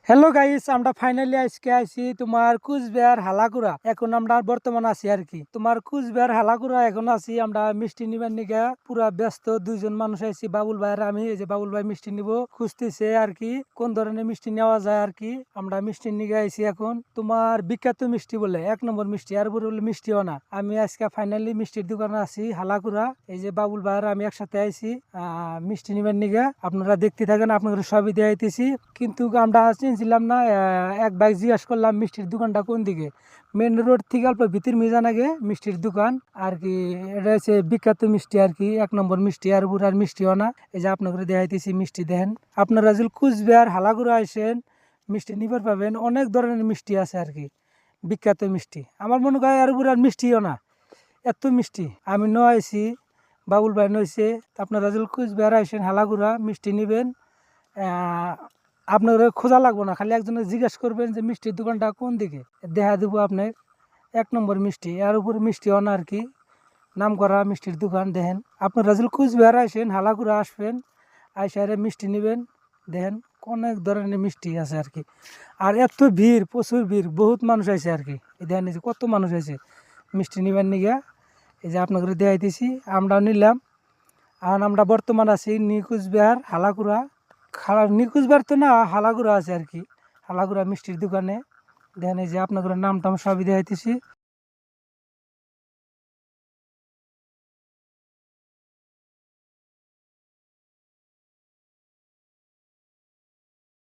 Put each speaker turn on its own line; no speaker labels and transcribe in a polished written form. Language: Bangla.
হ্যালো গাইস, আমরা ফাইনালি আজকে আইছি তোমার কুচবিহার হালাকুড়া। এখন আমরা বর্তমান আছি আর কি তোমার কুচবিহার হালাকুড়া এখন আছি আমরা মিষ্টি নিবার নিগা পুরা ব্যস্ত। দুইজন মানুষ আইছি, বাবুল ভাই আর আমি। এই যে বাবুল ভাই মিষ্টি নিব খুঁজতেছে আর কি, কোন ধরনের মিষ্টি নেওয়া যায় আর কি। আমরা মিষ্টি নিগে আইছি এখন তোমার বিখ্যাত মিষ্টি বলে 1 নম্বর মিষ্টি, আর বলে মিষ্টিও না। আমি আজকে ফাইনালি মিষ্টির দোকানে আছি হালাকুড়া। এই যে বাবুল ভাই আর আমি একসাথে আইছি মিষ্টি নিবার নিগা। আপনারা দেখতে থাকেন, আপনাদের সবই দেখাইতেছি। কিন্তু আমরা চিনছিলাম না। এক ভাই জিজ্ঞাসা করলাম মিষ্টির দোকানটা কোন দিকে। মেন রোড থেকে অল্প ভিতর মিজান আগে মিষ্টির দোকান আর কি। এটা হচ্ছে বিখ্যাত মিষ্টি আর কি, 1 নম্বর মিষ্টি, আর বুড়ার মিষ্টিও না। এই যে আপনাকে দেখাইতেছি মিষ্টি দেখেন। আপনারা যদি কুচবিহার হালাগুড়া আসেন মিষ্টি নিবার পাবেন, অনেক ধরনের মিষ্টি আছে আর কি, বিখ্যাত মিষ্টি। আমার মনে হয় আর বুড়ার মিষ্টিও না, এত মিষ্টি। আমি নয়েছি, বাবুল ভাই নইছে। আপনারা যদি কুচবিহার আসেন হালাগুড়া মিষ্টি নিবেন, আপনার খোঁজা লাগবো না, খালি একজনের জিজ্ঞেস করবেন যে মিষ্টির দোকানটা কোন দিকে, দেখা দেবো আপনার 1 নম্বর মিষ্টি। এর উপরে মিষ্টিও না আর কি, নাম করা মিষ্টির দোকান। দেখেন আপনারা যদি কুচবিহার আসেন হালাগুড়া আসবেন, আইসারে মিষ্টি নেবেন। দেখেন অনেক ধরনের মিষ্টি আছে আর কি। আর এত ভিড়, প্রচুর ভিড়, বহুত মানুষ আছে আর কি। এই দেখেন এই যে কত মানুষ আছে মিষ্টি নিবেন নিগা। এই যে আপনাকে দেখাইতেছি, আমরাও নিলাম। আর আমরা বর্তমান আছি নিউ কুচবিহার হালাকুড়া। নিকুচবার তো না, হালাগুড়া আছে আর কি, হালাগুড়া মিষ্টির দোকানে। দেখেন এই যে আপনাদের নাম টাম সবই দেখাইতেছি।